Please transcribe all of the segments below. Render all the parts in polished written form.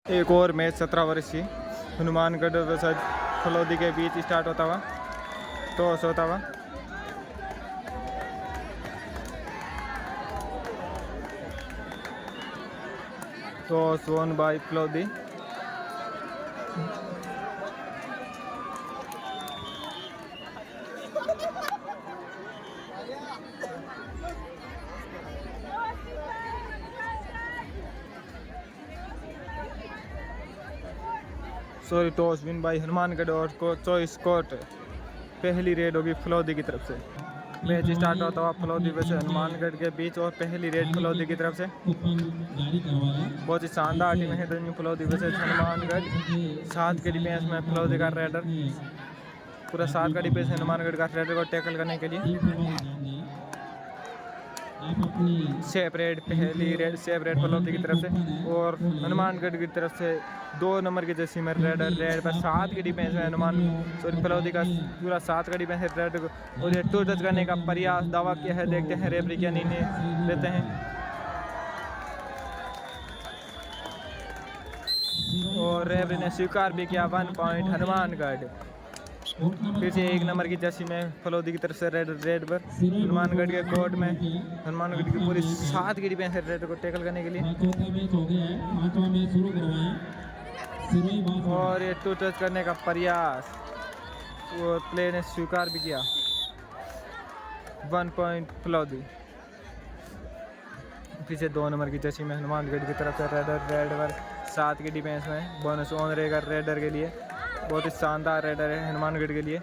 एक और मैच 17 वर्षीय हनुमानगढ़ वर्सेस फलौदी के बीच स्टार्ट होता हुआ टॉस होता हुआ। Toss won by Phalodi. Sorry, toss win bye Hanumangarh और चॉइस कोर्ट। पहली रेड होगी फलौदी की तरफ से। मैच स्टार्ट होता हुआ फलौदी वैसे हनुमानगढ़ के बीच और पहली रेड फलौदी की तरफ से। बहुत ही शानदार टीम है दोनों फलौदी वैसे हनुमानगढ़। 7 के डिफेंस में फलौदी का रेडर, पूरा 7 का डिफेंस हनुमानगढ़ का रेडर को टैकल करने के लिए। सेपरेट पहली रेड सेपरेट फलौदी की तरफ से और हनुमानगढ़ की तरफ से 2 नंबर की जर्सी में रेडर रेड पर 7 की डिफेंस में फलौदी का पूरा 7 का डिफेंस है रेड को। और ये टू टच करने का प्रयास दावा किया है, देखते हैं रेफरी क्या निर्णय लेते हैं। और रेफरी ने स्वीकार भी किया 1 पॉइंट हनुमानगढ़। फिर से 1 नंबर की जर्सी में फलौदी की तरफ से रेड पर हनुमानगढ़ के कोर्ट में हनुमानगढ़ की पूरी 7 की डिफेंस है रेड को टैकल करने के लिए। और ये टू टच करने का प्रयास वो प्ले ने स्वीकार भी किया। 1 पॉइंट फलौदी। फिर से 2 नंबर की जर्सी में हनुमानगढ़ की तरफ से रेड पर 7 की डिफेंस में बोनस ऑन रहेगा रेडर के लिए। बहुत ही शानदार रेडर है हनुमानगढ़ के लिए।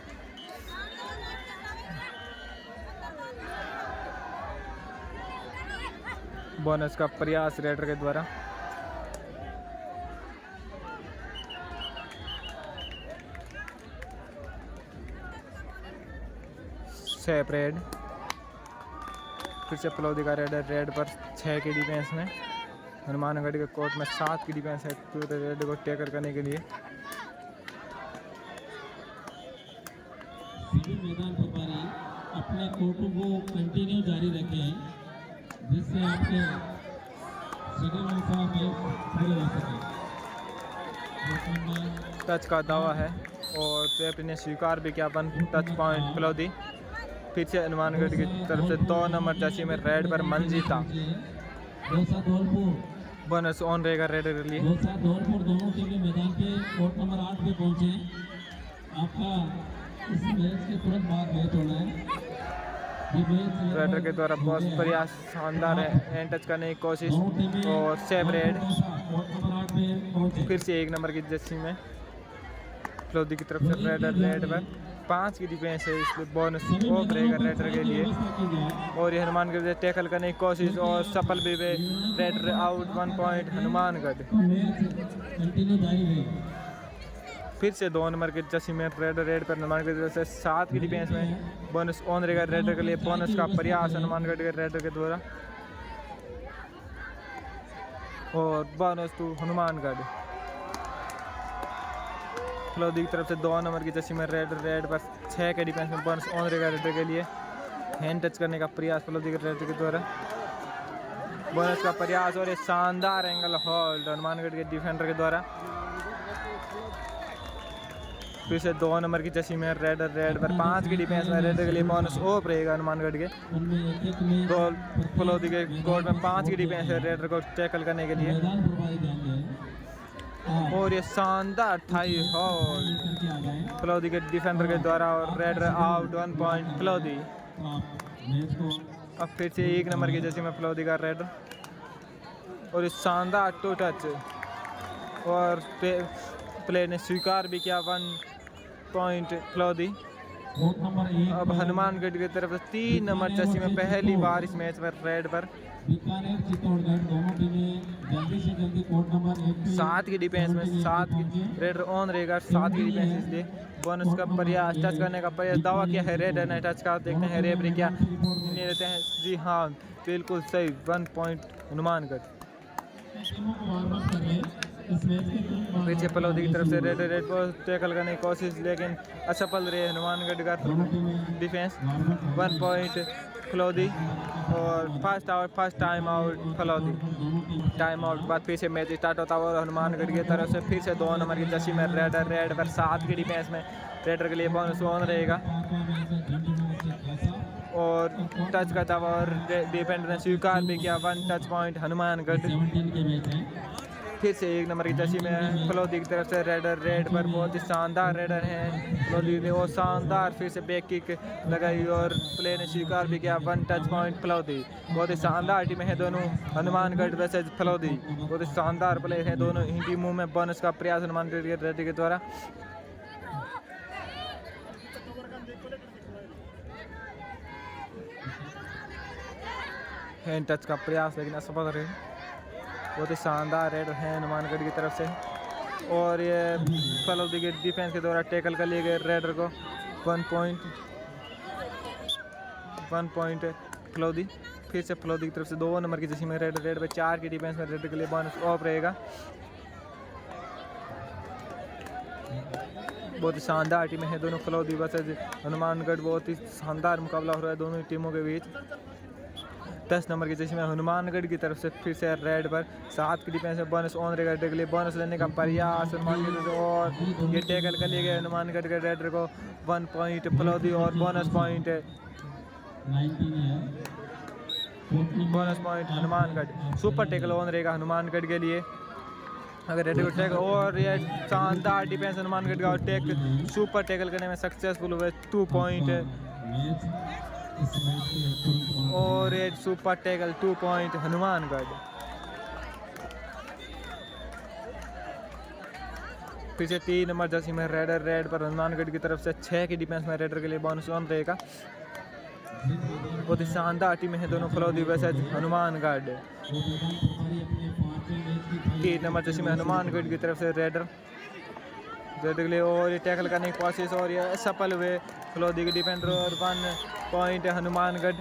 बोनस का प्रयास रेडर के द्वारा। सेपरेट फिर से फलौदी का रेडर रेड पर 6 की डिफेंस में हनुमानगढ़ के कोर्ट में 7 की डिफेंस है पूरे रेड को टैकल करने के लिए। मैदान प्रभारी अपने कोर्टों को कंटिन्यू जारी रखें जिससे आपके शेड्यूल अनुसार मैच पूरे हो सके। टच का दावा है और रेफरी ने स्वीकार भी किया 1 टच पॉइंट फलौदी। फिर से हनुमानगढ़ की तरफ से 2 नंबर जर्सी में रेड पर मंजीता। बोनस ऑन रहेगा रेडर के लिए। दोनों टीमें मैदान पे कोर्ट नंबर 8 पे पहुंचे। आपका इस मैच के तुरंत बाद मैच होना है। रेडर के द्वारा बहुत प्रयास शानदार है एंड टच करने की कोशिश और सेपरेट। फिर से 1 नंबर की जर्सी में फलौदी की तरफ से रेडर रेड पर 5 की डिफेंस है, इसलिए बोनस ऑफ रहेगा रेडर के लिए। और ये हनुमानगढ़ से टैकल करने की कोशिश और सफल भी हुए। Raider out 1 point Hanumangarh. फिर से 2 नंबर के जर्सी में रेड पर हनुमानगढ़ से 7 की डिफेंस में बोनस ऑन रहेगा रेडर के लिए। बोनस का प्रयास हनुमानगढ़ के रेडर के द्वारा और बोनस टू हनुमानगढ़। फलौदी की तरफ से 2 नंबर की जर्सी में रेड पर 6 के डिफेंस में बोनस ऑन रहेगा रेडर के लिए। हैंड टच करने का प्रयास फलौदी के रेडर के द्वारा। बोनस का प्रयास और एक शानदार एंगल होल्ड हनुमानगढ़ के डिफेंडर के द्वारा। फिर से 2 नंबर की जर्सी में रेड पर 5 की डिफेंस में रेडर के लिए बोनस ऑफ रहेगा हनुमानगढ़ के। तो फलौदी के कोर्ट में 5 की डिफेंस है रेडर को टैकल करने के लिए। और ये शानदार थाई होल्ड फलौदी के डिफेंडर के द्वारा और रेडर आउट 1 पॉइंट फलौदी। अब फिर से 1 नंबर की जर्सी में फलौदी का रेडर और ये शानदार टू टच और प्ले ने स्वीकार भी किया 1 पॉइंट फलौदी। अब हनुमानगढ़ की तरफ से 3 नंबर जर्सी में पहली बार इस मैच में रेड पर 7 की डिफेंस में 7 की रेडर ऑन रहेगा 7 की डिफेंस, इसलिए बोनस का प्रयास टच करने का प्रयास दावा किया है रेडर ने टच का। देखते हैं रेफरी क्या निर्णय लेते हैं। जी हाँ, बिल्कुल सही 1 पॉइंट हनुमानगढ़। पीछे फलौदी की तरफ से रेड को टैकल करने की कोशिश लेकिन असफल रहे हनुमानगढ़ का डिफेंस। 1 पॉइंट फलौदी और first time out Phalodi. Time out बाद फिर से मैच स्टार्ट होता है और हनुमानगढ़ की तरफ से फिर से 2 नंबर की जर्सी में रेड पर 7 की डिफेंस में रेडर के लिए बोनस ऑन रहेगा और टच करता हुआ और डिफेंडर ने स्वीकार भी किया 1 टच पॉइंट हनुमानगढ़। फिर से 1 नंबर की जर्सी में फलौदी की तरफ से रेड पर बहुत ही शानदार रेडर हैं फलौदी ने और शानदार फिर से बैक किक लगाई और प्ले ने स्वीकार भी किया 1 टच पॉइंट फलौदी। बहुत ही शानदार टीमें हैं दोनों हनुमानगढ़ वैसे फलौदी, बहुत ही शानदार प्ले है दोनों ही टीमों में। बोनस का प्रयास हनुमानगढ़ के रेडर के द्वारा। हैंड टच का प्रयास लेकिन असफल रहे। बहुत ही शानदार रेड है हनुमानगढ़ की तरफ से और ये फलौदी के डिफेंस के द्वारा टैकल कर लिए गए रेडर को 1 पॉइंट फलौदी। फिर से फलौदी की तरफ से 2 नंबर की जर्सी में रेड पे 4 की डिफेंस में रेडर के लिए बोनस ऑफ रहेगा। बहुत ही शानदार टीमें हैं दोनों फलौदी वर्सेस हनुमानगढ़। बहुत ही शानदार मुकाबला हो रहा है दोनों टीमों के बीच। 10 नंबर की जर्सी में हनुमानगढ़ की तरफ से फिर से रेड पर 7 की डिफेंस में बोनस ऑन रहेगा के लिए बोनस लेने का प्रयास हनुमानगढ़ से और ये टैकल कर लिए गए हनुमानगढ़ के रेडर को 1 पॉइंट फलौदी और bonus point Hanumangarh. Super tackle on रहेगा हनुमानगढ़ के लिए अगर रेडर को टैकल और ये शानदार डिफेंस हनुमानगढ़ का और सुपर टैकल करने में सक्सेसफुल हुए 2 पॉइंट और एक सुपर टैकल 2 पॉइंट हनुमानगढ़। फिर से 3 नंबर जर्सी में रेड पर हनुमानगढ़ की तरफ से 6 की डिफेंस में रेडर के लिए बोनस ऑन रहेगा। बहुत ही शानदार टीमें हैं दोनों फलौदी वैसे हनुमानगढ़। 3 नंबर जर्सी में हनुमानगढ़ की तरफ से रेडर के लिए और ये टैकल करने की कोशिश और ये सफल हुए फलौदी के डिफेंडर और 1 पॉइंट हनुमानगढ़।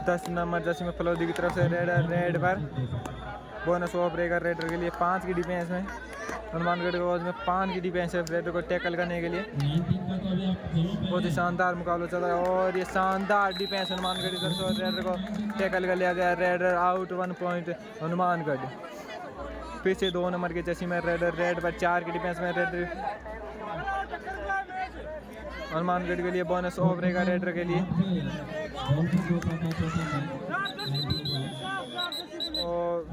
10 नंबर जर्सी में फलौदी की तरफ से रेड पर बोनस ऑफ रहेगा रेडर के लिए 5 की डिफेंस में। हनुमानगढ़ के में 5 की डिफेंस है रेडर को टैकल करने के लिए। बहुत ही शानदार मुकाबला चल रहा है और ये शानदार डिफेंस हनुमानगढ़ की तरफ से और रेडर को टैकल कर लिया गया। Raider out 1 point Hanumangarh. फिर से 2 नंबर की जर्सी में रेड पर 4 की डिफेंस में रेडर हनुमानगढ़ के लिए बोनस ऑफ रहेगा रेडर के लिए और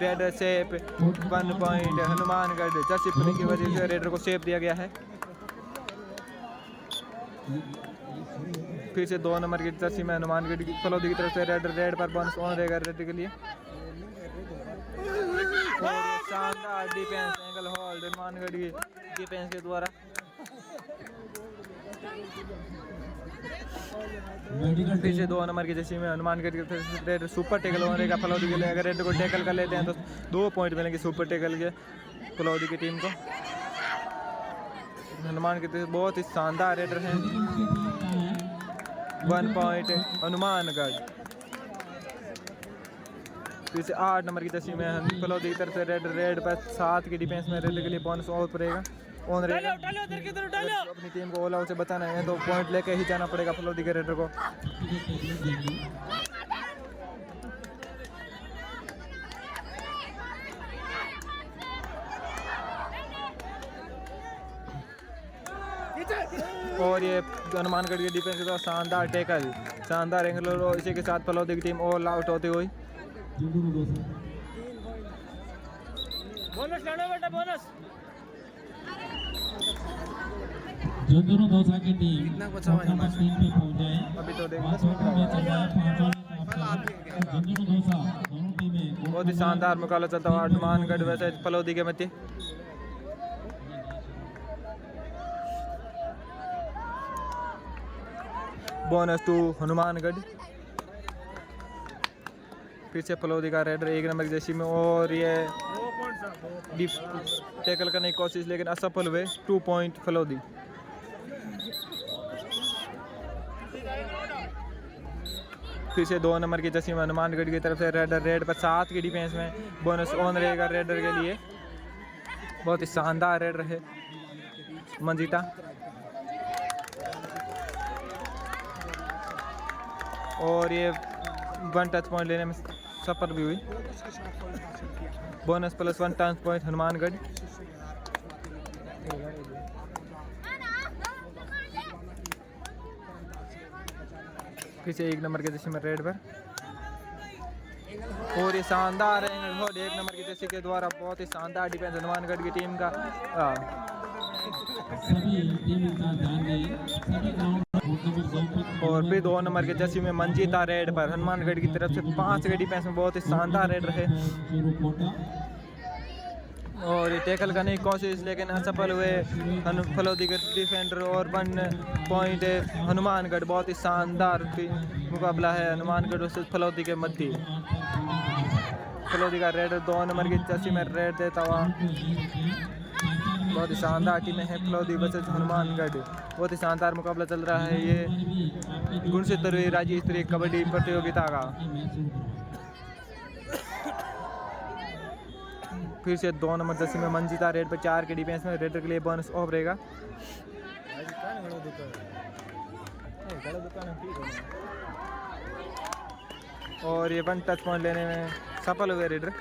रेडर सेप 1 पॉइंट हनुमानगढ़। जर्सी पुलिंग की वजह से रेडर को सेप दिया गया है। फिर से 2 नंबर की जर्सी में हनुमानगढ़ की फलौदी की तरफ से रेड पर बोनस ऑन रहेगा रेडर के लिए और शानदार डिफेंस एंगल होल्ड हनुमानगढ़ की डिफेंस के द्वारा। फिर से 2 नंबर की जर्सी में हनुमानगढ़ की तरफ से रेड सुपर टैकल ऑन रहेगा फलौदी के लिए। अगर रेड को टैकल कर लेते हैं तो 2 पॉइंट मिलेंगे सुपर टैकल के फलौदी की टीम को। हनुमान की तरफ बहुत ही शानदार रेडर हैं 1 पॉइंट हनुमानगढ़। फिर से 8 नंबर की जर्सी में फलौदी की तरफ से रेड पर 7 की डिफेंस में रेड के लिए बोनस ऑफ रहेगा ऑन रहेगा। अपनी टीम को ऑल आउट से बचाना है तो पॉइंट लेके ही जाना पड़ेगा फलौदी के रेडर को। और ये हनुमानगढ़ के डिफेंस के साथ शानदार टैकल शानदार एंगल और इसी के साथ फलौदी की टीम ऑल आउट होती हुई। बोनस लेना बेटा बोनस। जो दोनों दौसा की टीम नंबर 3 पे पहुंच जाए अभी तो देखिए बहुत ही शानदार मुकाबला चलता हुआ हनुमानगढ़ वैसे फलौदी के मध्य। बोनस 2 हनुमानगढ़। फिर से फलौदी का रेडर 1 नंबर की जर्सी में और ये टैकल करने की कोशिश लेकिन असफल हुए 2 पॉइंट फलौदी। फिर से 2 नंबर की जर्सी में हनुमानगढ़ की तरफ से रेड पर 7 की डिफेंस में बोनस ऑन रहेगा रेडर के लिए। बहुत ही शानदार रेडर है मंजीता। और ये 1 टच पॉइंट लेने में सफल भी हुई। Bonus plus 1 touch point Hanumangarh. फिर से 1 नंबर के जैसे में रेड पर, और ये शानदार एंगल 1 नंबर की जैसे के द्वारा बहुत ही शानदार डिफेंस हनुमानगढ़ की टीम का। सभी टीम का ध्यान दें, सभी ग्राउंड और फिर 2 नंबर के जैसे में मंजीता रेड पर हनुमानगढ़ की तरफ से 5 के डिफेंस में बहुत ही शानदार रेड रहे, और ये टैकल करने की कोशिश लेकिन असफल हुए फलौदी के डिफेंडर। और 1 पॉइंट हनुमानगढ़। बहुत ही शानदार मुकाबला है हनुमानगढ़ वर्सेस फलौदी के मध्य। फलौदी का रेड 2 नंबर की जर्सी में रेड देता हुआ। बहुत ही शानदार टीमें हैं फलौदी वर्सेस हनुमानगढ़। बहुत ही शानदार मुकाबला चल रहा है ये गुणक्षेत्रीय राज्य स्तरीय कबड्डी प्रतियोगिता का। फिर से 2 नंबर जर्सी में मंजीता रेड पर 4 के डिफेंस में। रेडर के लिए बोनस ऑफ रहेगा। और ये 1 टच पॉइंट लेने में सफल हुए रेडर।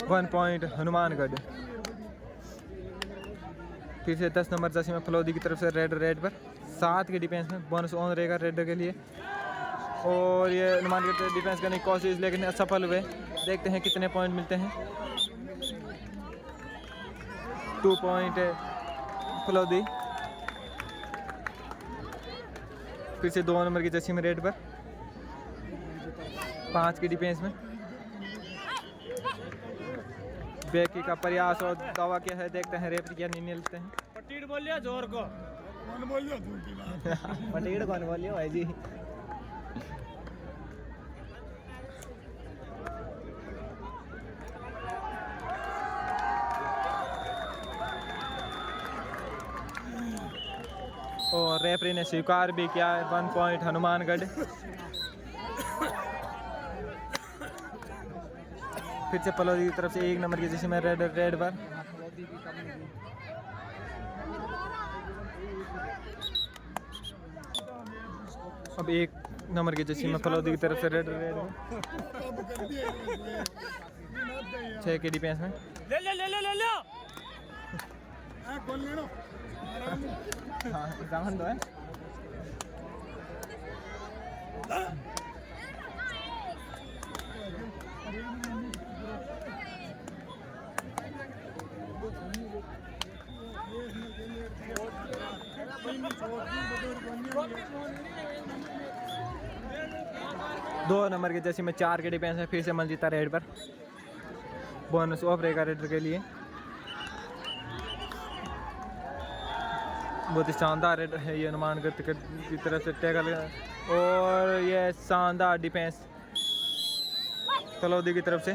One point Hanumangarh. फिर से 10 नंबर जर्सी में फलौदी की तरफ से रेड पर 7 के डिफेंस में बोनस ऑन रहेगा रेडर के लिए। और ये हनुमानगढ़ डिफेंस करने की कोशिश लेकिन असफल हुए। देखते हैं कितने पॉइंट मिलते हैं। 2 पॉइंट फलौदी। फिर से 2 नंबर की जर्सी में रेड पर 5 की डिफेंस में। बैकी का प्रयास और दावा क्या है, देखते हैं रेफरी क्या निर्णय लेते हैं। पटीड़ बोलिए जोर को, कौन बोलियो दूर की बात। पटीड़ कौन बोलियो भाई जी। और रेफरी ने स्वीकार भी किया 1 पॉइंट हनुमानगढ़। फिर से फलौदी की तरफ से 1 नंबर की जैसे में रेड पर। अब 1 नंबर की जैसे में फलौदी की तरफ से रेड 6 के डिफेंस में। ले ले ले ले ले ले कौन लेनो हाँ सामान दो है। दो नंबर के जैसे में 4 के डिफेंस में। फिर से मंजीता रेड पर बोनस ऑफ रहेगा रेडर के लिए। बहुत ही शानदार रेडर है ये हनुमानगढ़ की तरफ से टैकल। और ये शानदार डिफेंस फलौदी की तरफ से।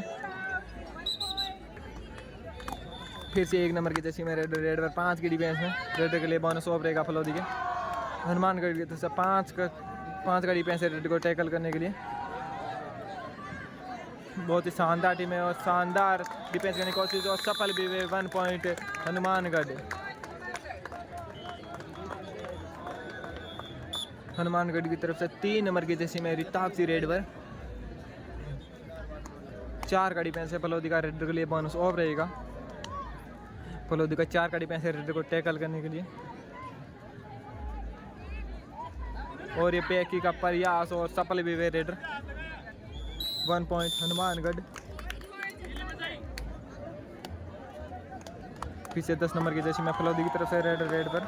फिर से 1 नंबर की जैसी में रेड पर 5 की डिफेंस में। रेडर के लिए बोनस ऑफ रहेगा फलौदी के। हनुमानगढ़ की तरफ से 5 का डिफेंस है रेड को टैकल करने के लिए। बहुत ही शानदार टीम है और शानदार डिफेंस करने की कोशिश और सफल भी हुए। 1 पॉइंट हनुमानगढ़। हनुमानगढ़ की तरफ से 3 नंबर की जैसी में रिताक्षी रेड पर 4 का डिफेंस है फलौदी का। रेडर के लिए बोनस ऑफ रहेगा। फलौदी का 4 का डिफेंस है रेडर को टैकल करने के लिए। और ये पैकी का प्रयास और सफल भी हुए रेडर। 1 पॉइंट हनुमानगढ़। फिर से 10 नंबर की जैसी में फलौदी की तरफ से रेड पर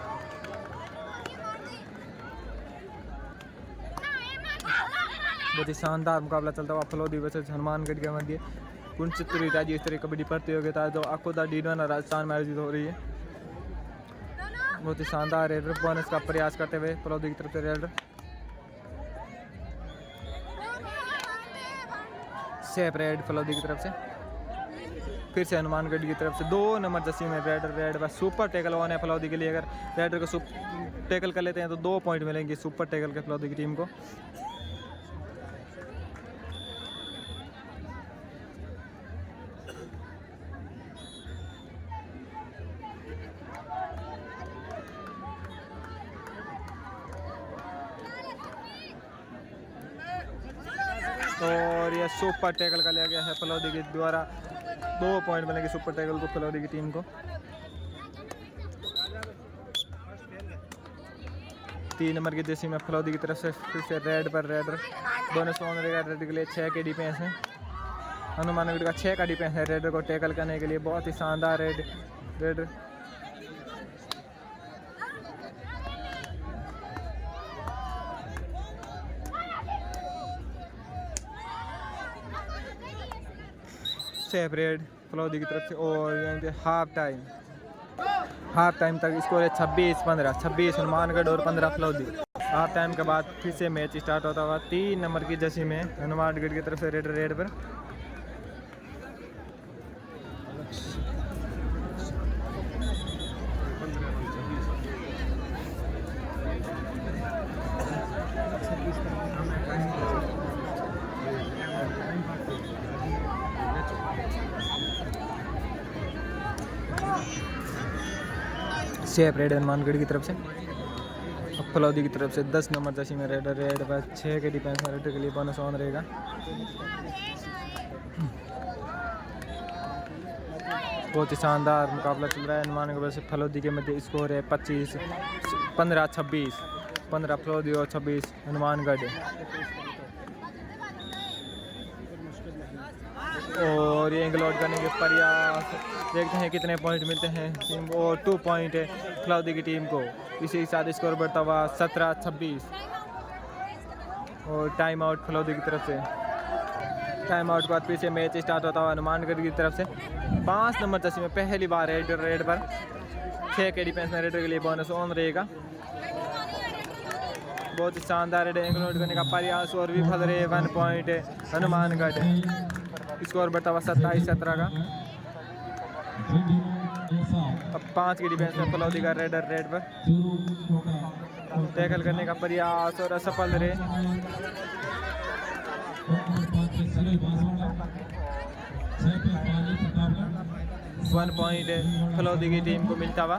बहुत ही शानदार मुकाबला चलता हुआ फलौदी वर्सेस हनुमानगढ़ के मध्य गुणक्षेत्रीय राज्य स्तरीय कबड्डी प्रतियोगिता जो अकोदा D1 राजस्थान में आयोजित हो रही है। बहुत ही शानदार रेडर बोनस का प्रयास करते हुए फलौदी की तरफ से रेडर। सेफ रेड फलौदी की तरफ से। फिर से हनुमानगढ़ की तरफ से 2 नंबर जर्सी में रेड पर सुपर टैकल वन है फलौदी के लिए। अगर रेडर को टैकल कर लेते हैं तो 2 पॉइंट मिलेंगे सुपर टैकल के फलौदी की टीम को। और ये सुपर टैकल का लिया गया है फलौदी के द्वारा। 2 पॉइंट मिलेंगे सुपर टैकल को फलौदी की टीम को। 3 नंबर की जर्सी में फलौदी की तरफ से फिर से रेड पर रेडर बोनस ऑन रहेगा। रेड के लिए 6 के डिफेंस है। हनुमानगढ़ का 6 का डिफेंस है रेडर को टैकल करने के लिए। बहुत ही शानदार रेडर सेफ रेड फलौदी की तरफ से। और यहाँ पे हाफ टाइम तक स्कोर है 26-15। 26 हनुमानगढ़ और 15 फलौदी। हाफ टाइम के बाद फिर से मैच स्टार्ट होता हुआ 3 नंबर की जर्सी में हनुमानगढ़ की तरफ से रेड पर। सेफ रेड हनुमानगढ़ की तरफ से। फलौदी की तरफ से 10 नंबर जर्सी में रेड पर 6 के डिफेंस में रेडर के लिए बोनस ऑन रहेगा। बहुत ही शानदार मुकाबला चल रहा है हनुमानगढ़ से फलौदी के मध्य। स्कोर है 15-26। 15 फलौदी और 26 हनुमानगढ़। और ये एंगल आउट करने के प्रयास, देखते हैं कितने पॉइंट मिलते हैं टीम को। और 2 पॉइंट है फलौदी की टीम को। इसी के साथ स्कोर बढ़ता हुआ 17-26। और टाइम आउट फलौदी की तरफ से। टाइम आउट के बाद फिर से मैच स्टार्ट होता हुआ हनुमानगढ़ की तरफ से। 5 नंबर जर्सी में पहली बार रेड पर 6 के डिफेंस में रेडर के लिए बोनस ऑन रहेगा। बहुत ही शानदार रेड एंगल आउट करने का प्रयास और विफल रहे। 1 पॉइंट है हनुमानगढ़। स्कोर बढ़ता हुआ 27-17 का। अब 5 की डिफेंस में फलौदी का रेड पर टैकल करने का प्रयास और असफल रहे। 1 पॉइंट फलौदी की टीम को मिलता हुआ।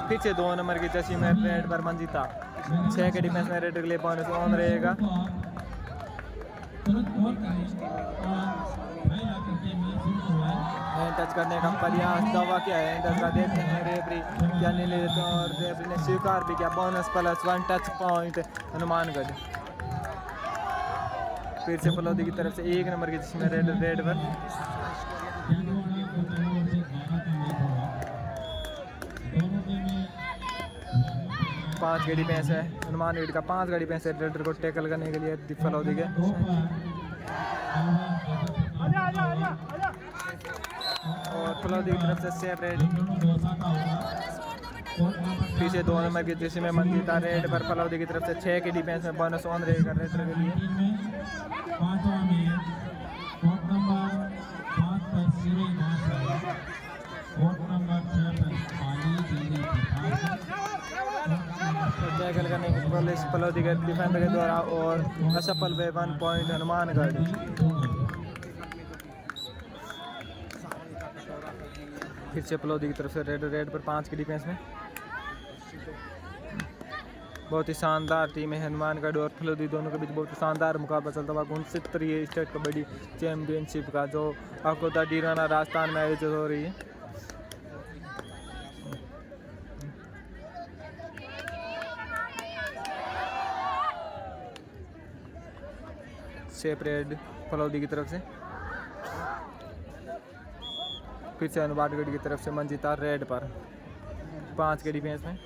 फिर से 2 नंबर की जर्सी में रेड पर मंजीता। 6 के डिफेंस में रेड के लिए बोनस ऑन रहेगा। हैंड टच करने का प्रयास, दावा किया है हैंड टच का। देखते हैं रेफरी क्या नहीं लेते और रेफरी ने स्वीकार भी किया। Bonus +1 touch point Hanumangarh. फिर से फलौदी की तरफ से 1 नंबर की जिसमें रेड पर। पाँच के डिफेंस है हनुमानगढ़ का। 5 का डिफेंस है रेडर को टैकल करने के लिए फलौदी के। और फलौदी की तरफ से सेफ रेड। पीछे 2 नंबर की जर्सी में मंजीता रेड पर फलौदी की तरफ से। 6 के डिफेंस में बोनस ऑन रहेगा रेडर के लिए। टैकल करने की पुलिस फलौदी के डिफेंडर के द्वारा और असफल वे 1 पॉइंट हनुमानगढ़। फिर से फलौदी की तरफ से रेड पर 5 की डिफेंस में। बहुत ही शानदार टीम है हनुमानगढ़ और फलौदी दोनों के बीच बहुत ही शानदार मुकाबला चलता हुआ 69वीं स्टेट कबड्डी चैंपियनशिप का, जो अकोटा डीराना राजस्थान में आयोजित हो रही है। सेफ रेड फलौदी की तरफ से। फिर से हनुमानगढ़ की तरफ से मंजीता रेड पर 5 के डिफेंस में।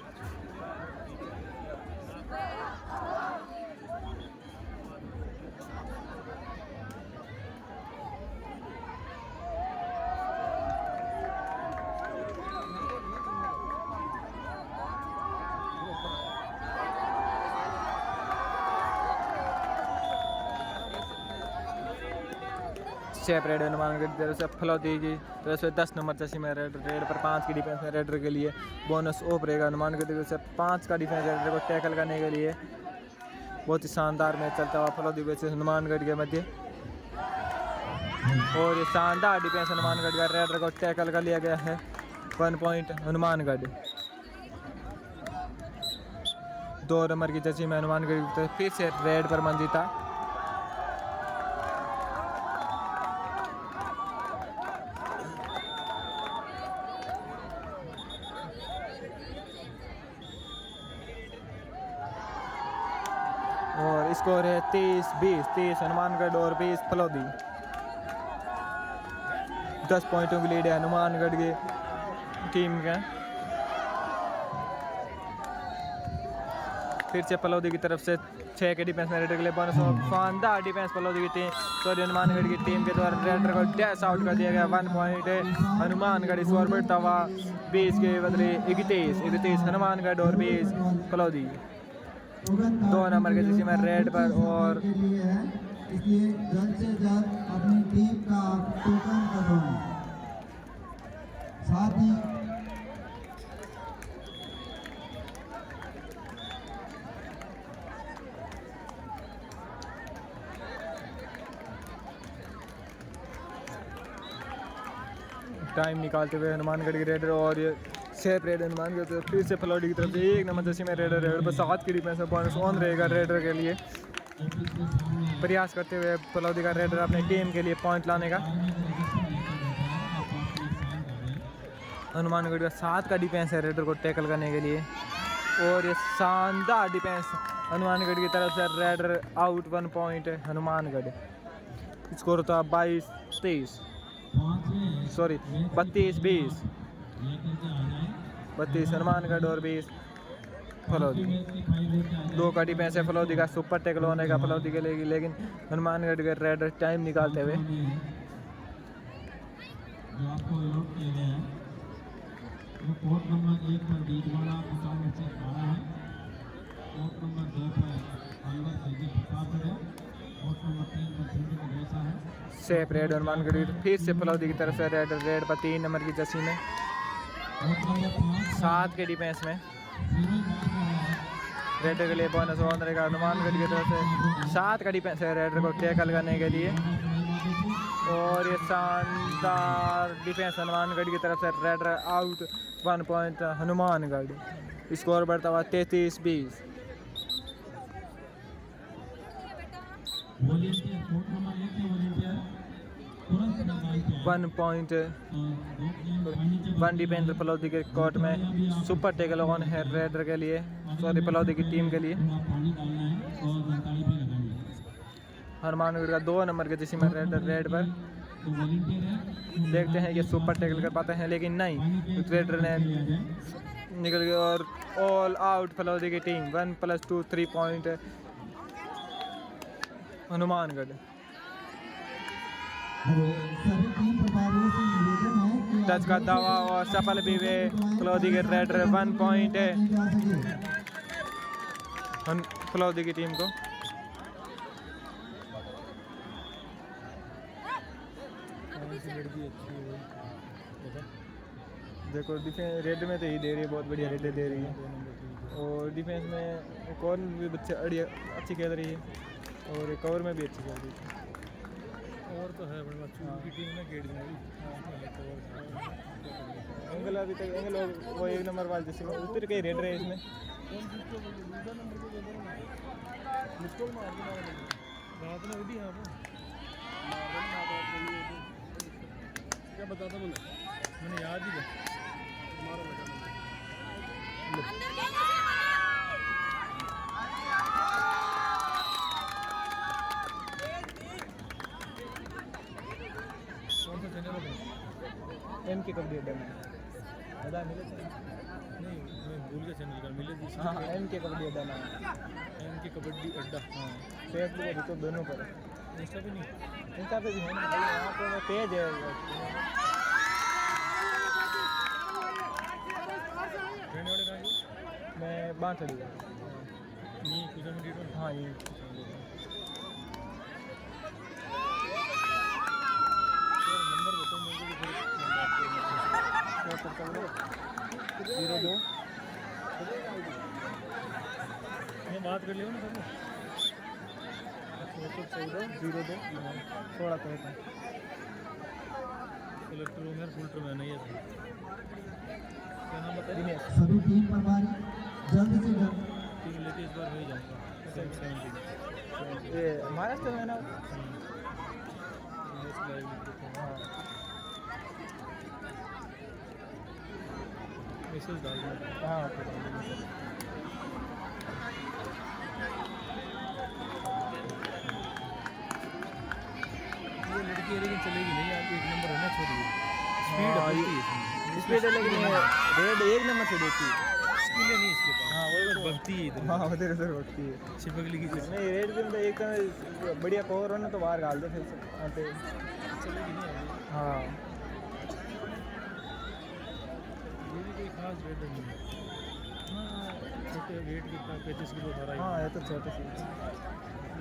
सेफ रेड हनुमानगढ़ की तरफ से। फलौदी की तरफ से 10 नंबर जर्सी में रेड पर 5 की डिफेंस में रेडर के लिए बोनस ऑफ रहेगा। हनुमानगढ़ की तरफ से 5 का डिफेंस रेडर को टैकल करने के लिए। बहुत ही शानदार मैच चलता हुआ फलौदी वर्सेस हनुमानगढ़ के मध्य। और ये शानदार डिफेंस हनुमानगढ़ का, रेडर को टैकल कर लिया गया है। 1 पॉइंट हनुमानगढ़। 2 नंबर की जर्सी में हनुमानगढ़ की तरफ फिर से रेड पर मंजीता। और स्कोर है 30-20, 30 हनुमानगढ़ और 20 फलौदी। 10 पॉइंटों की लीड है हनुमानगढ़ की टीम का। फिर से फलौदी की तरफ से 6 के डिफेंस में रेडर के लिए बोनस और शानदार डिफेंस फलौदी की टीम, सॉरी हनुमानगढ़ की टीम के द्वारा रेडर को डैश आउट कर दिया गया। 1 पॉइंट है हनुमानगढ़, स्कोर बढ़ता हुआ 20 के बदले 31 हनुमानगढ़ और 20 फलौदी। 2 नंबर के जिसमें रेड पर और इसलिए जल्द से जल्द अपनी टीम का टोकन करवाएं। साथ ही टाइम निकालते हुए हनुमानगढ़ के रेडर और ये सेफ रेड हनुमानगढ़ तो फिर से फलौदी की तरफ से 1 नंबर जैसे में रेडर पर 7 की डिफेंस में बोनस ऑन रहेगा रेडर के लिए। प्रयास करते हुए फलौदी का रेडर अपनी टीम के लिए पॉइंट लाने का। हनुमानगढ़ का 7 का डिफेंस है रेडर को टैकल करने के लिए और ये शानदार डिफेंस हनुमानगढ़ की तरफ से रेडर आउट। 1 पॉइंट है हनुमानगढ़, स्कोर होता 22-23 सॉरी 32-20, 32 हनुमानगढ़ और 20 फलौदी। 2 का डिफेंस है फलौदी का, सुपर टैकल होने का फलौदी के लिए, लेकिन हनुमानगढ़ के रेडर टाइम निकालते हुए जो आपको अलॉट किया गया है वो कोर्ट नंबर 1 पर डीजवाड़ा 50 से 12 है, कोर्ट नंबर 2 पर अलवर खलजी 50 है, कोर्ट नंबर 3 पर सिंधी का डोसा है। सेफ रेड हनुमानगढ़ फिर से फलौदी की तरफ से रेड पर 3 नंबर की जर्सी में कोर्ट नंबर 5 7 के डिफेंस में सीधी बात है रेडर के लिए बोनस ऑन रहेगा। हनुमानगढ़ की तरफ से 7 का डिफेंस है रेडर को टैकल करने के लिए और ये शानदार डिफेंस हनुमानगढ़ की तरफ से raider out. 1 point Hanumangarh, score बढ़ता हुआ 33-20। वॉलंटियर कोर्ट नंबर 1 के वॉलंटियर तुरंत निकाल के 1 पॉइंट 1 डिफेंस फलौदी के कोर्ट में सुपर टैकल ऑन है रेडर के लिए, सॉरी फलौदी की टीम के लिए। पानी डालना है और 45 पे लगानी है। हनुमानगढ़ का 2 नंबर के जिसमें रेड पर तो वॉलंटियर है देखते हैं ये सुपर टैकल कर पाते हैं, लेकिन नहीं, रेडर ने निकल गया और ऑल आउट फलौदी की टीम। 1+2 3 पॉइंट हनुमानगढ़। सभी टीम प्रभारियों से निवेदन है कि टच का दावा और सफल भी हुए फलौदी के रेडर। 1 पॉइंट है फलौदी की टीम को। देखो डिफेंस रेड में तो ही दे रही है, बहुत बढ़िया रेड दे रही है और डिफेंस में एक और भी बच्चे अच्छी खेल रही है और कवर में भी अच्छी खेल रही है। और तो है बड़ा चूर की टीम में गेट में भी एंगल अभी तक एंगल वो 1 नंबर वाले जिसमें उतर के रेड रहे इसमें रात में भी है क्या बताता बोले मैंने याद ही किया कौन सा चैनल है एम के कबड्डी अड्डा में बता मिले थे नहीं मैं भूल गया चैनल का मिले थी हाँ एम के कबड्डी अड्डा में एम के कबड्डी अड्डा हाँ फेसबुक और यूट्यूब दोनों पर इंस्टा पे नहीं इंस्टा पे भी है ना भाई, यहाँ पे पेज है। रहने वाले कहाँ के मैं बांसड़ी है। नहीं कुछ हम डिटेल हाँ ये नंबर बताओ मुझे कि फिर 02 मैं बात कर लिया ना सर 02 थोड़ा कहता है कलेक्टर रूम है फुल टर्म है नहीं है क्या नाम बताइए दिनेश। सभी टीम प्रभारी जल्द से जल्द टीम लेके इस बार वही जाऊँगा 17 ये महाराष्ट्र में है ना? हाँ मैसेज डाल दूँगा हाँ है लेकिन चलेगी नहीं यार, एक नंबर होना छोड़िए। स्पीड हाँ, होती है इसमें, स्पीड है लेकिन ये रेड एक नंबर से देती है। स्किल नहीं इसके पास। हाँ, वही बस भगती है इधर हाँ उधर उधर होती है। छिपकली की तरह। नहीं रेड भी मतलब एक बढ़िया पावर हो ना तो बाहर डाल दो फिर से आते। चलेगी नहीं अभी। हाँ ये भी कोई खास रेट नहीं है। हाँ, छोटे वेट कितना 35 किलो था। हाँ ये तो छोटे से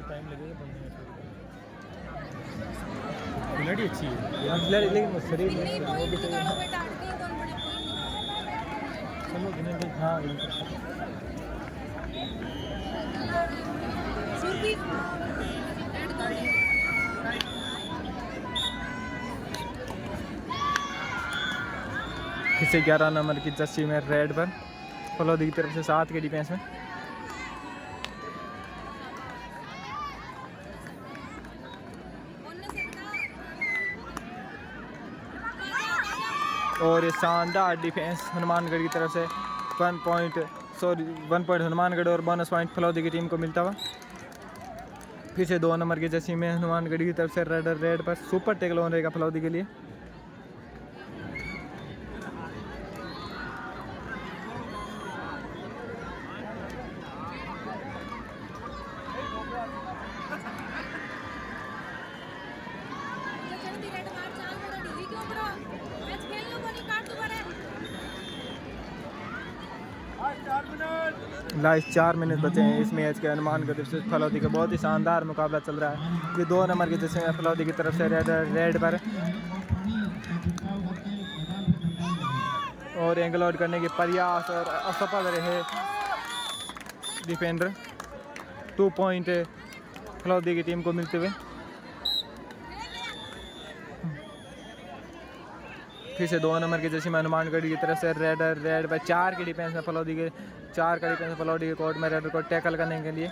टाइम लगेगा बनने में। खिलाड़ी अच्छी है। लेकिन वो शरीर में वो भी चाहिए। चलो गिने भाई। हाँ इसे 11 नंबर की जर्सी में रेड पर फलोदी की तरफ से 7 के डिफेंस में। और ये शानदार डिफेंस हनुमानगढ़ की तरफ से 1 पॉइंट हनुमानगढ़ और बोनस पॉइंट फलोदी की टीम को मिलता हुआ। फिर से 2 नंबर की जर्सी में हनुमानगढ़ की तरफ से रेड पर सुपर टेकल ऑन रहेगा फलोदी के लिए। लास्ट 4 मिनट बचे हैं इस मैच के। हनुमानगढ़ से फलोदी का बहुत ही शानदार मुकाबला चल रहा है। ये 2 नंबर की जर्सी में फलोदी की तरफ से रेड पर और एंगल आउट करने के प्रयास और असफल रहे डिफेंडर। 2 पॉइंट फलोदी की टीम को मिलते हुए। फिर से 2 नंबर की जर्सी में हनुमानगढ़ की तरफ से रेड पर 4 की डिफेंस में फलोदी के 4 का डिफेंस फलोदी के कोर्ट में रेड को टैकल करने के लिए।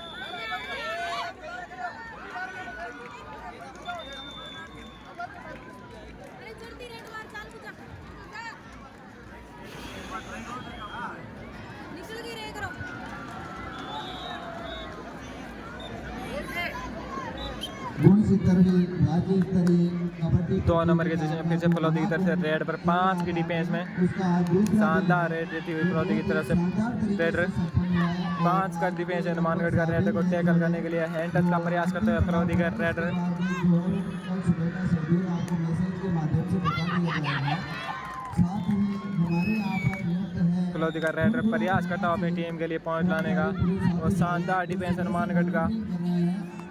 गुण स्तरीय राज्य स्तरीय कबड्डी 2 नंबर के जैसे फिर से फलोदी की तरफ से रेड पर 5 की डिफेंस में उसका दूसरा शानदार रेड देती हुई फलोदी की तरफ से रेड 5 का डिफेंस है हनुमानगढ़ का। रेड को टैकल करने के लिए हैंड टच का प्रयास करते हुए फलोदी का रेड कल सुबह का शेड्यूल आपको मैसेज के माध्यम से बता दिया जाएगा। साथ ही हमारे यहाँ पर नियुक्त है फलोदी का रेड प्रयास करता हुआ अपनी टीम के लिए पॉइंट लाने का। और शानदार डिफेंस हनुमानगढ़ का।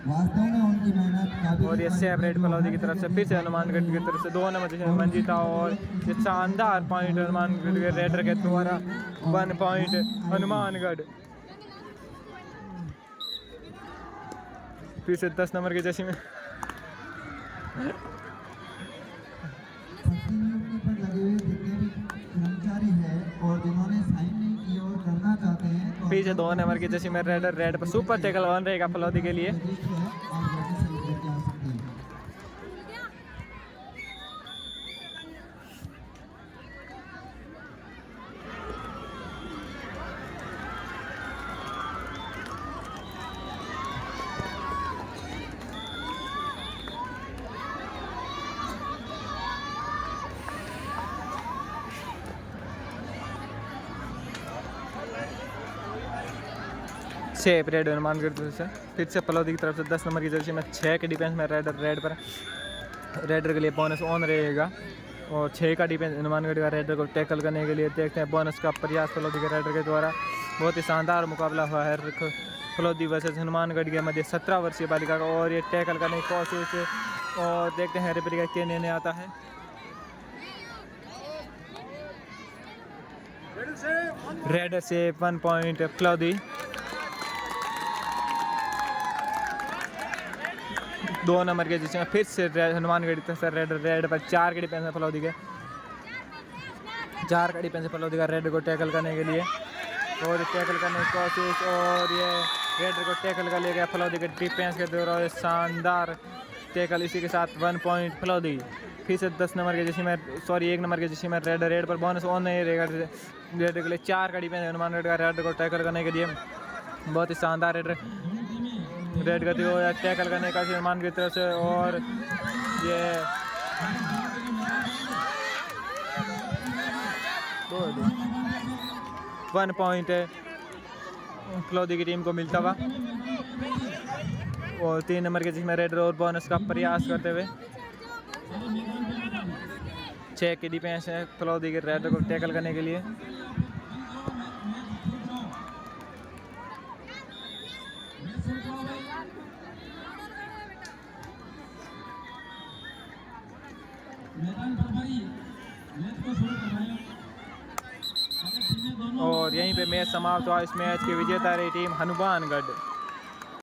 वास्तव में उनकी मेहनत काफी और ये सेव रेड फलोदी की तरफ से फिर से हनुमानगढ़ की तरफ से 2 नंबर जैसे मंजीता और ये शानदार पॉइंट हनुमानगढ़ के रेडर के द्वारा 1 पॉइंट हनुमानगढ़। फिर से 10 नंबर की जैसी में प्रतिनियुक्ति पर लगे हुए जितने भी कर्मचारी हैं और जिन्होंने साइन नहीं किए और करना चाहते हैं तो फिर से 2 नंबर की जैसी में रेड पर सुपर टैकल ऑन रहेगा फलोदी के लिए। रजिस्टर है आप जाके सही करके आ सकते हैं। सेफ रेड हनुमानगढ़ की तरफ से फिर से फलोदी की तरफ से 10 नंबर की जर्सी में 6 के डिफेंस में रेड पर रेडर के लिए बोनस ऑन रहेगा। और 6 का डिफेंस हनुमानगढ़ का रेडर को टैकल करने के लिए देखते हैं बोनस का प्रयास फलोदी के रेडर के द्वारा। बहुत ही शानदार मुकाबला हुआ है फलोदी वर्सेस हनुमानगढ़ के मध्य 17 वर्षीय बालिका का। और ये टैकल करने की कोशिश और देखते हैं रेफरी का क्या निर्णय आता है। रेडर से 1 पॉइंट फलोदी। 2 नंबर के जिसमें फिर से हनुमानगढ़ रेड पर 4 के डिफेंस में फलोदी के 4 का डिफेंस फलोदी का रेड को टैकल करने के लिए। और टैकल करने की कोशिश और ये रेड को टैकल कर लिया गया फलोदी के डिफेंस के द्वारा। शानदार टैकल, इसी के साथ 1 पॉइंट फलोदी। फिर से 1 नंबर के जिसमें रेड पर बोनस ऑन नहीं रहेगा। रेड के लिए 4 का डिफेंस हनुमानगढ़ का रेड को टैकल करने के लिए। बहुत ही शानदार रेड करते हुए टैकल करने का हनुमान की तरफ से। और ये वन पॉइंट फलौदी की टीम को मिलता हुआ। और 3 नंबर के जिसमें रेड और बोनस का प्रयास करते हुए 6 की डिफेंस है फलौदी के रेड को टैकल करने के लिए। मैदान पर भाई मैच को शुरू करवाएं। अगर टीमें दोनों और यहीं पे मैच समाप्त हुआ। इस मैच की विजेता रही टीम हनुमानगढ़।